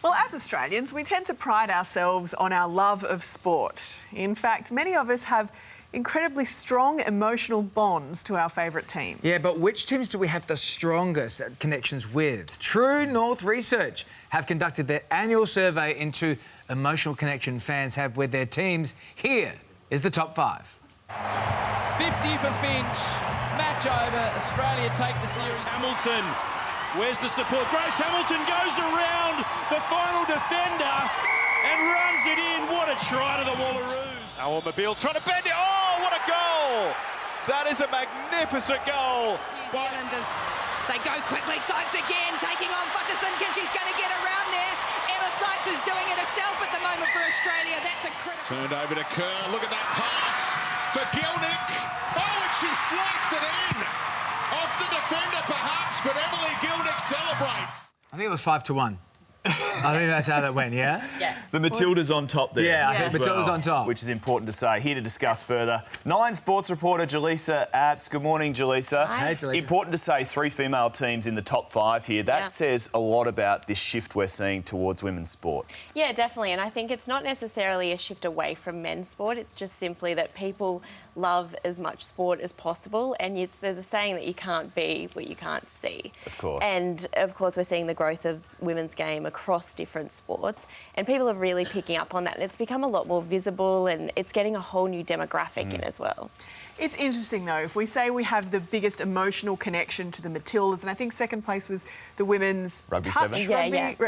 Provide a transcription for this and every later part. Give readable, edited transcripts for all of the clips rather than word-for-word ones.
Well, as Australians, we tend to pride ourselves on our love of sport. In fact, many of us have incredibly strong emotional bonds to our favourite teams. Yeah, but which teams do we have the strongest connections with? True North Research have conducted their annual survey into emotional connection fans have with their teams. Here is the top 5. 50 for Finch. Match over. Australia take the series. Hamilton. Where's the support? Grace Hamilton goes around the final defender and runs it in. What a try to the Wallaroos. Automobile trying to bend it. Oh, what a goal! That is a magnificent goal. New Zealanders, they go quickly. Sykes again, taking on Futterson, because she's going to get around there. Emma Sykes is doing it herself at the moment for Australia. That's a critical... Turned over to Kerr. Look at that pass for Gilnick. Oh, and she sliced it in. Off the defender, perhaps, but Emily Gilnick celebrates. I think it was 5-1. I think that's how that went, yeah? Yeah. The Matilda's on top there. Yeah, I think as Matilda's on top. Which is important to say. Here to discuss further, Nine sports reporter Jelisa Apps. Good morning, Jelisa. Hey, Jelisa. Important to say 3 female teams in the top 5 here. That says a lot about this shift we're seeing towards women's sport. Yeah, definitely. And I think it's not necessarily a shift away from men's sport. It's just simply that people love as much sport as possible. And there's a saying that you can't be what you can't see. Of course. And, of course, we're seeing the growth of women's game across different sports. And people are really picking up on that. And it's become a lot more visible and it's getting a whole new demographic in as well. It's interesting, though, if we say we have the biggest emotional connection to the Matildas, and I think second place was the women's Rugby touch sevens.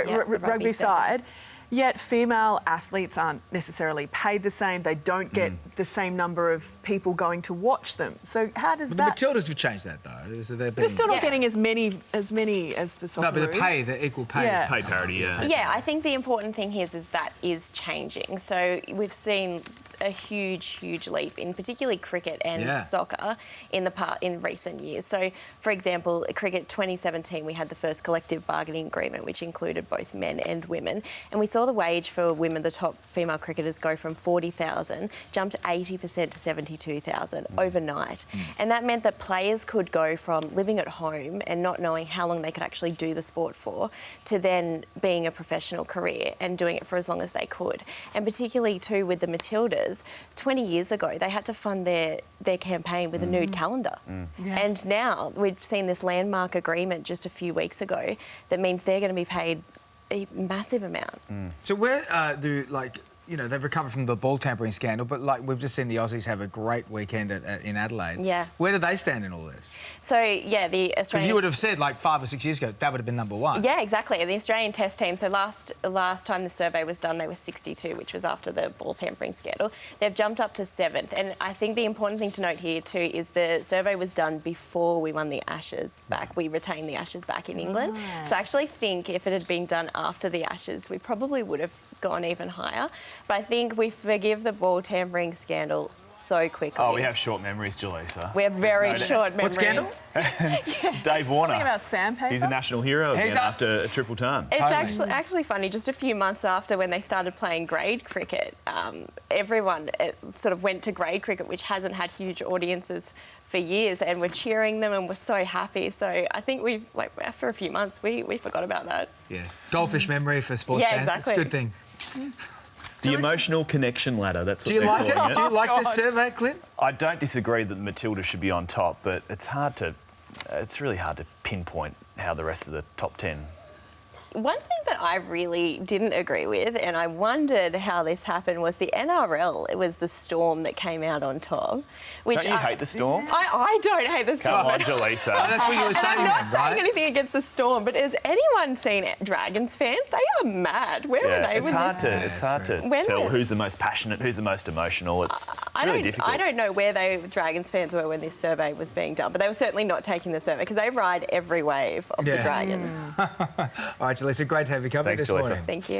rugby side, sevens. yet female athletes aren't necessarily paid the same. They don't get the same number of people going to watch them. So how does But that... the Matildas have changed that, though. So They're still not getting as many as the Socceroos. No, but the pay, the equal pay. Yeah. Pay parity, yeah. Yeah, I think the important thing here is that is changing. So we've seen a huge leap in particularly cricket and soccer in recent years. So, for example, cricket 2017, we had the first collective bargaining agreement, which included both men and women, and we saw the wage for women, the top female cricketers, go from 40,000 jump to 80% to 72,000 overnight, and that meant that players could go from living at home and not knowing how long they could actually do the sport for, to then being a professional career and doing it for as long as they could. And particularly too with the Matildas, 20 years ago, they had to fund their campaign with a nude calendar. And now we've seen this landmark agreement just a few weeks ago that means they're going to be paid a massive amount. So where they've recovered from the ball tampering scandal, but we've just seen the Aussies have a great weekend in Adelaide. Yeah. Where do they stand in all this? So, yeah, the Australian... Because you would have said 5 or 6 years ago, that would have been number 1. Yeah, exactly. And the Australian test team, so last time the survey was done, they were 62, which was after the ball tampering scandal. They've jumped up to 7th. And I think the important thing to note here too is the survey was done before we won the Ashes back. We retained the Ashes back in England. Right. So I actually think if it had been done after the Ashes, we probably would have gone even higher. But I think we forgive the ball tampering scandal so quickly. Oh, we have short memories, Jelisa. We have very short memories. What scandal? Dave Warner. Something about sandpaper? He's a national hero again after a triple ton. It's actually funny, just a few months after when they started playing grade cricket, everyone sort of went to grade cricket, which hasn't had huge audiences for years, and we're cheering them and we're so happy. So I think after a few months, we forgot about that. Yeah. Goldfish memory for sports fans. Exactly. It's a good thing. The emotional connection ladder, that's what Do you they're like it? calling it. Do you like this survey, Clint? I don't disagree that the Matilda should be on top, but it's really hard to pinpoint how the rest of the top 10. One thing that I really didn't agree with, and I wondered how this happened, was the NRL. It was the Storm that came out on top. Which Don't you hate the Storm? I don't hate the Storm. Come on, Jelisa. That's what you were saying, I'm not saying right? anything against the Storm, but has anyone seen Dragons fans? They are mad. Where were they it's when hard this... It's hard to When tell were- who's the most passionate, who's the most emotional. It's really difficult. I don't know where Dragons fans were when this survey was being done, but they were certainly not taking the survey because they ride every wave of the Dragons. All right, Jelisa, great to have you covered Thanks, this Jelisa. morning. Thank you.